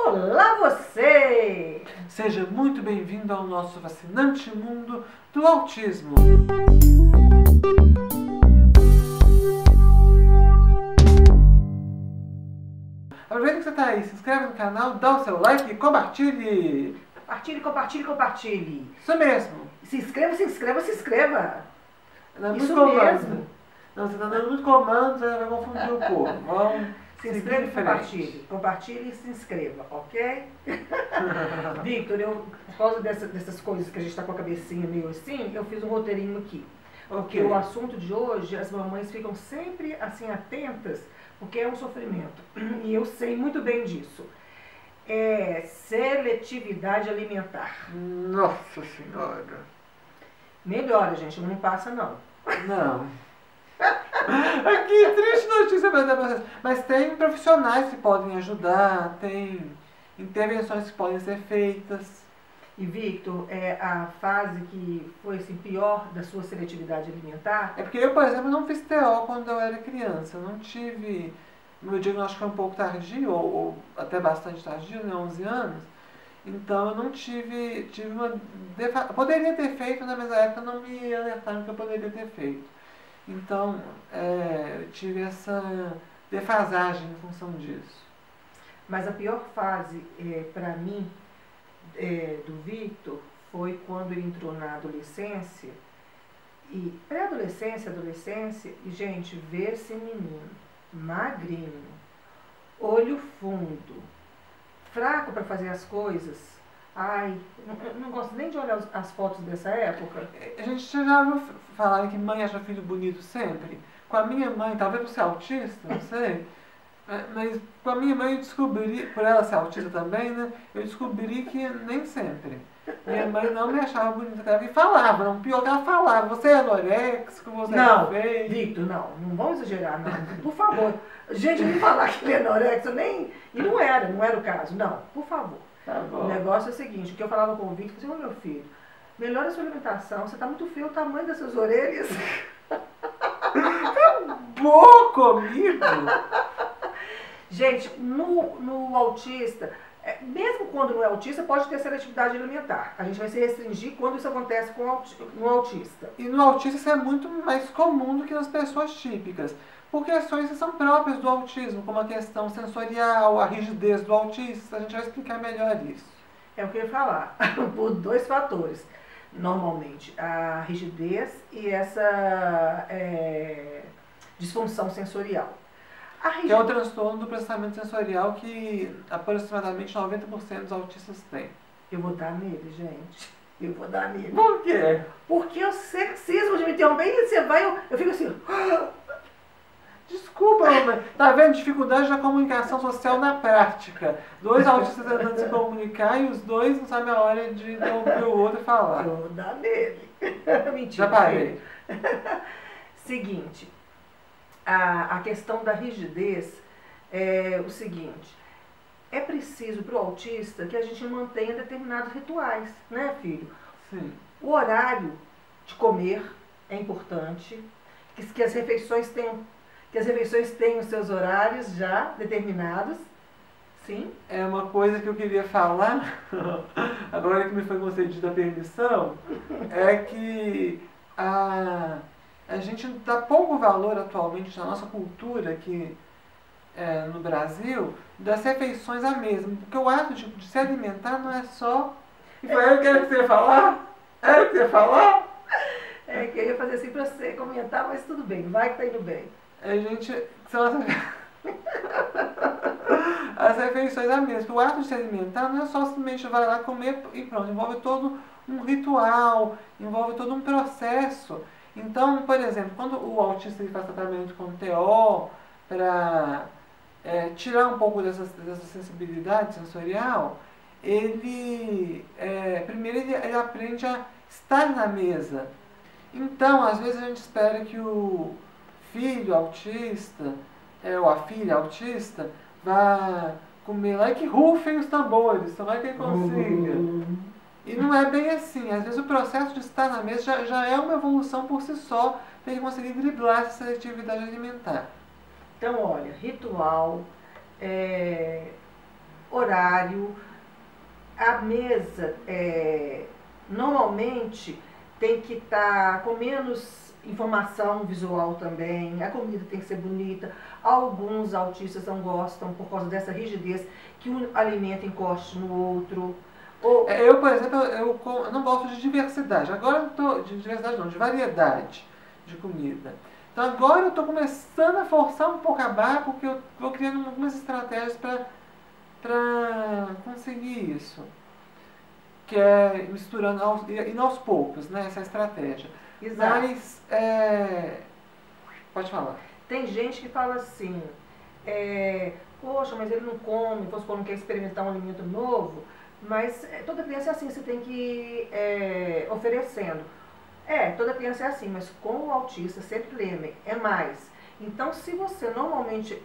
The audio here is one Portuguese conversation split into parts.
Olá você! Seja muito bem-vindo ao nosso fascinante mundo do autismo. Aproveita que você está aí, se inscreve no canal, dá o seu like e compartilhe. Compartilhe, compartilhe, compartilhe. Isso mesmo. Se inscreva, se inscreva, se inscreva. Dando Isso muito comando. mesmo. Não, você está dando muito comando, você vai confundir o povo. Vamos Se seguir inscreva em e frente. compartilhe. Compartilhe e se inscreva, ok? Victor, por causa dessas coisas que a gente está com a cabecinha meio assim, eu fiz um roteirinho aqui. Porque Ok. o assunto de hoje, as mamães ficam sempre assim atentas, porque é um sofrimento. E eu sei muito bem disso. É seletividade alimentar. Nossa Senhora. Melhora, gente, não passa não. Não. Que triste notícia para dar pra vocês. Mas tem profissionais que podem ajudar, tem intervenções que podem ser feitas. E Victor, é a fase que foi assim, pior da sua seletividade alimentar? É porque eu, por exemplo, não fiz TO quando eu era criança. Eu não tive. Meu diagnóstico foi um pouco tardio, ou até bastante tardio, né? 11 anos. Então eu não tive uma. Poderia ter feito, né? Mas na época não me alertaram que eu poderia ter feito. Então eu tive essa defasagem em função disso. Mas a pior fase para mim do Victor foi quando ele entrou na adolescência. E pré-adolescência, adolescência, e gente, ver esse menino magrinho, olho fundo, fraco para fazer as coisas. Ai, não gosto nem de olhar as fotos dessa época. A gente já ouviu falar que mãe acha filho bonito sempre? Com a minha mãe, talvez por ser autista, não sei. Mas com a minha mãe eu descobri, por ela ser autista também, né? Eu descobri que nem sempre. Minha mãe não me achava bonita. E falava, não, pior que ela falava, você é anoréxico, você Não, é feio. Victor, não vamos exagerar, não. Por favor. Gente, nem falar que ele é anoréxico, nem. E não era o caso, não, por favor. Tá O bom. negócio é o seguinte, o que eu falava com o Victor, assim, ô meu filho, melhora a sua alimentação, você tá muito feio o tamanho dessas orelhas. Acabou comigo! Gente, no autista, mesmo quando não é autista, pode ter seletividade alimentar. A gente vai se restringir quando isso acontece no autista. E no autista isso é muito mais comum do que nas pessoas típicas. Por questões que são próprias do autismo, como a questão sensorial, a rigidez do autista. A gente vai explicar melhor isso. É o que eu ia falar, por dois fatores. Normalmente, a rigidez e essa disfunção sensorial. Que é o transtorno do processamento sensorial que aproximadamente 90% dos autistas têm. Eu vou dar nele, gente. Eu vou dar nele. Por quê? Porque o sexismo de me interromper, e você vai, eu fico assim. Desculpa, mas tá vendo dificuldade da comunicação social na prática. Dois autistas tentando se comunicar e os dois não sabem a hora de interromper o outro e falar. Eu vou dar nele. Mentira. Já parei. Seguinte, a questão da rigidez é o seguinte. É preciso para o autista que a gente mantenha determinados rituais, né, filho? Sim. O horário de comer é importante, que as refeições tenham os seus horários já determinados. Sim. É uma coisa que eu queria falar, agora que me foi concedida a permissão, é que a gente dá pouco valor atualmente na nossa cultura aqui no Brasil das refeições à mesa. Porque o ato de se alimentar não é só... E foi eu que era que você ia falar? Era que você ia falar? É que eu ia fazer assim pra você comentar, mas tudo bem, vai que tá indo bem. A gente... As refeições à mesa. O ato de se alimentar não é só simplesmente vai lá comer e pronto. Envolve todo um ritual, envolve todo um processo. Então, por exemplo, quando o autista ele faz tratamento com TO para tirar um pouco dessa sensibilidade sensorial, primeiro ele aprende a estar na mesa. Então, às vezes a gente espera que o filho autista, ou a filha autista, vá comer lá e que rufem os tambores, tomara que ele consiga. E não é bem assim. Às vezes o processo de estar na mesa já é uma evolução por si só para ele conseguir driblar essa seletividade alimentar. Então, olha, ritual, horário, a mesa normalmente tem que estar com menos informação visual também, a comida tem que ser bonita. Alguns autistas não gostam por causa dessa rigidez que um alimento encoste no outro. Eu, por exemplo, eu não gosto de diversidade. Agora eu tô de diversidade não, de variedade de comida. Então agora eu estou começando a forçar um pouco a barra porque eu estou criando algumas estratégias para conseguir isso. Que é misturando e aos poucos, né, essa estratégia. Exato. Mas, pode falar. Tem gente que fala assim, poxa, mas ele não come, vamos supor, não quer experimentar um alimento novo, mas toda criança é assim, você tem que ir oferecendo. Toda criança é assim, mas com o autista, sempre lembre, é mais. Então, se você normalmente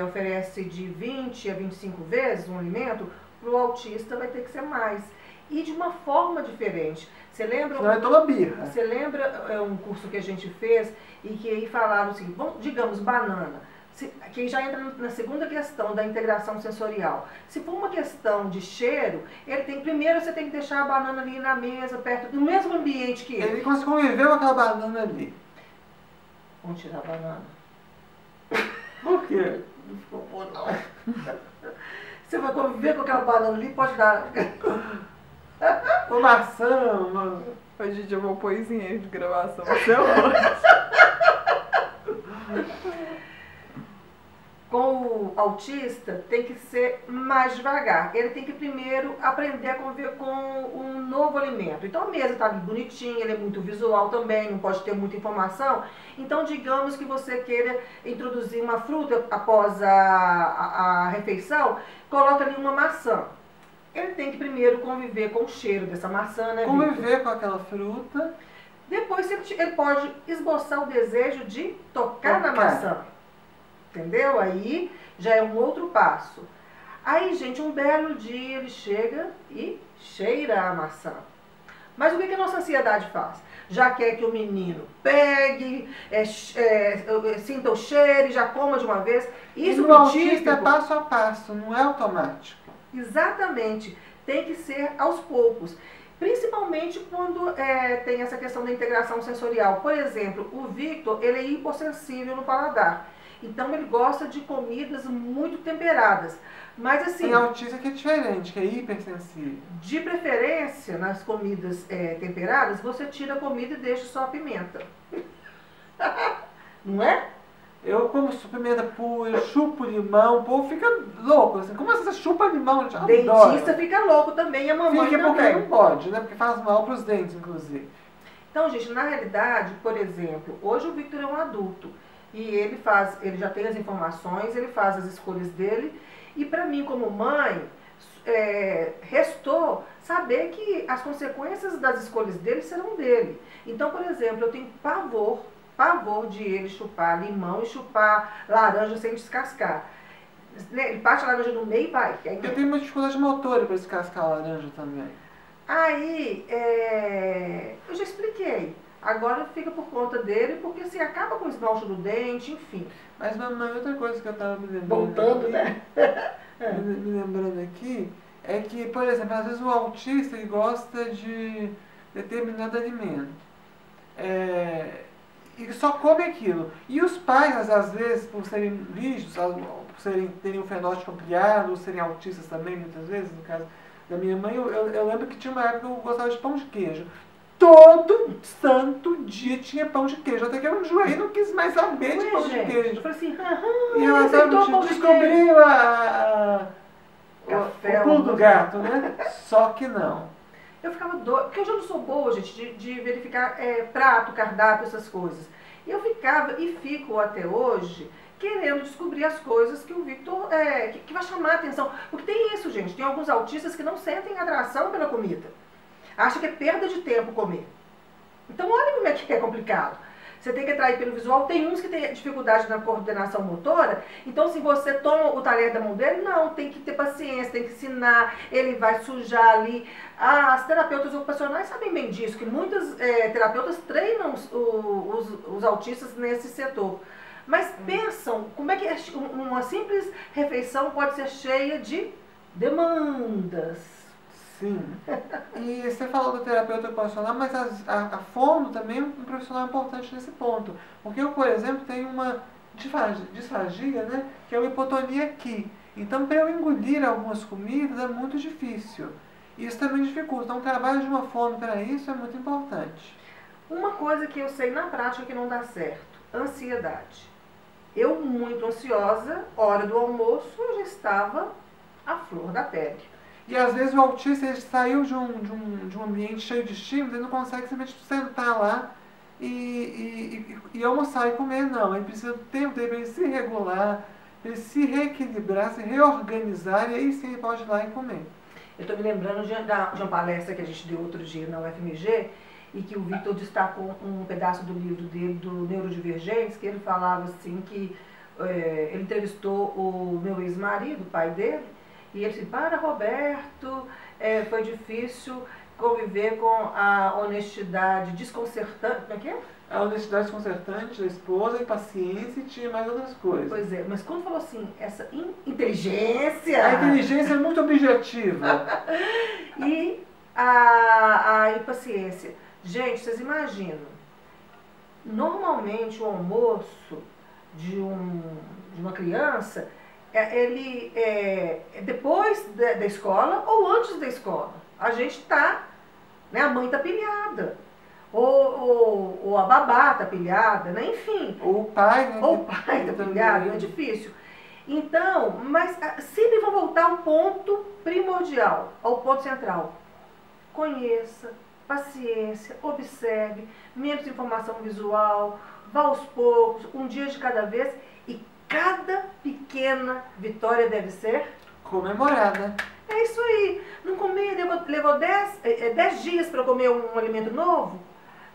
oferece de 20 a 25 vezes um alimento, para o autista vai ter que ser mais. E de uma forma diferente. Você lembra? Não é toda birra. Você lembra um curso que a gente fez e que aí falaram assim, digamos, banana, que já entra na segunda questão da integração sensorial. Se for uma questão de cheiro, primeiro você tem que deixar a banana ali na mesa, perto do mesmo ambiente que ele. Ele conviveu com aquela banana ali. Vamos tirar a banana. Por quê? Não ficou bom, não. Você vai conviver com aquela banana ali, pode dar... Uma maçã, mano. Hoje, gente, eu vou pôr isso em erro de gravação. Você é hoje. Com o autista, tem que ser mais devagar. Ele tem que primeiro aprender a conviver com um novo alimento. Então, a mesa está bonitinha, ele é muito visual também, não pode ter muita informação. Então, digamos que você queira introduzir uma fruta após a refeição, coloca ali uma maçã. Ele tem que primeiro conviver com o cheiro dessa maçã, né, conviver Victor? com aquela fruta. Depois ele pode esboçar o desejo de tocar na maçã. Entendeu? Aí já é um outro passo. Aí, gente, um belo dia ele chega e cheira a maçã. Mas o que a nossa ansiedade faz? Já quer que o menino pegue, sinta o cheiro e já coma de uma vez. Isso no autista é passo a passo, não é automático. Exatamente. Tem que ser aos poucos. Principalmente quando tem essa questão da integração sensorial. Por exemplo, o Victor, ele é hipossensível no paladar. Então ele gosta de comidas muito temperadas. Mas assim... Tem autista que é diferente, que é hipersensível. De preferência, nas comidas temperadas, você tira a comida e deixa só a pimenta. Não é? Eu como pimenta pura, eu chupo limão, o povo fica louco. Assim, como você chupa limão? A gente dentista fica louco também, e a mamãe fica também. Porque não pode, né? Porque faz mal para os dentes, inclusive. Então, gente, na realidade, por exemplo, hoje o Victor é um adulto. E ele já tem as informações, ele faz as escolhas dele. E para mim, como mãe, restou saber que as consequências das escolhas dele serão dele. Então, por exemplo, eu tenho pavor de ele chupar limão e chupar laranja sem descascar. Ele parte a laranja no meio e vai. Eu tenho uma dificuldade motora para descascar a laranja também. Aí, eu já expliquei. Agora fica por conta dele, porque assim, acaba com o esmalte do dente, enfim. Mas, mamãe, outra coisa que eu estava me lembrando... Voltando, aqui, né? me lembrando aqui, é que, por exemplo, às vezes o autista ele gosta de determinado alimento. E só come aquilo. E os pais, às vezes, por serem rígidos, por terem um fenótipo ampliado, ou serem autistas também, muitas vezes, no caso da minha mãe, eu lembro que tinha uma época que eu gostava de pão de queijo. Todo santo dia tinha pão de queijo. Até que eu enjoei e não quis mais saber de pão de queijo. Eu falei assim, e ela descobriu o pulo do gato, né? Só que não. Eu ficava doida, porque eu já não sou boa, gente, de verificar prato, cardápio, essas coisas. E eu ficava, e fico até hoje, querendo descobrir as coisas que o Victor, que vai chamar a atenção. Porque tem isso, gente, tem alguns autistas que não sentem atração pela comida. Acha que é perda de tempo comer. Então olha como é que é complicado. Você tem que atrair pelo visual. Tem uns que têm dificuldade na coordenação motora. Então se você toma o talher da mão dele, não, tem que ter paciência, tem que ensinar. Ele vai sujar ali. As terapeutas ocupacionais sabem bem disso, que muitas terapeutas treinam os autistas nesse setor. Mas pensam como é que uma simples refeição pode ser cheia de demandas. Sim. E você falou do terapeuta ocupacional, mas a fono também é um profissional importante nesse ponto. Porque eu, por exemplo, tenho uma disfagia, né, que é uma hipotonia aqui. Então, para eu engolir algumas comidas é muito difícil. Isso também dificulta. Então, o trabalho de uma fono para isso é muito importante. Uma coisa que eu sei na prática que não dá certo, ansiedade. Eu, muito ansiosa, hora do almoço, eu já estava à flor da pele. E às vezes o autista ele saiu de um ambiente cheio de estímulos, ele não consegue simplesmente sentar lá e almoçar e comer, não. Ele precisa do tempo dele para ele se regular, para ele se reequilibrar, se reorganizar, e aí sim ele pode ir lá e comer. Eu estou me lembrando de uma palestra que a gente deu outro dia na UFMG, e que o Victor destacou um pedaço do livro dele, do Neurodivergentes, que ele falava assim que ele entrevistou o meu ex-marido, o pai dele, e ele disse, para Roberto, foi difícil conviver com a honestidade desconcertante, como é que é? A honestidade desconcertante da esposa, e paciência, e tinha mais outras coisas. Pois é, mas quando falou assim, essa inteligência... A inteligência é muito objetiva. E a impaciência. Gente, vocês imaginam, normalmente o almoço de uma criança, ele é depois da escola ou antes da escola. A gente tá, né, a mãe tá pilhada, ou a babá tá pilhada, né, enfim. Ou o pai, né? Ou o pai tá pilhado, é difícil. Então, mas sempre vão voltar ao ponto primordial, ao ponto central. Conheça, paciência, observe, menos informação visual, vá aos poucos, um dia de cada vez, e cada pequena vitória deve ser comemorada. É isso aí. Não comer, levou 10 dias para comer um alimento novo.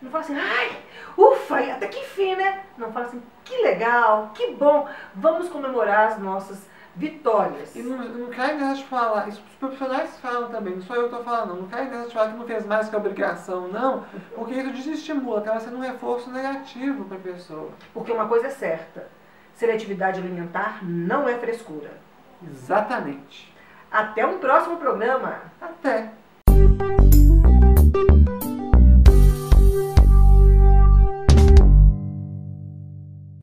Não fala assim, ai, ufa, até que enfim, né? Não, fala assim, que legal, que bom, vamos comemorar as nossas vitórias. E não cai nessa de falar, isso os profissionais falam também, não sou eu que estou falando, não cai nessa de falar que não fez mais que a obrigação, não, porque isso desestimula, acaba sendo um reforço negativo para a pessoa. Porque uma coisa é certa, seletividade alimentar não é frescura. Exatamente. Até um próximo programa. Até.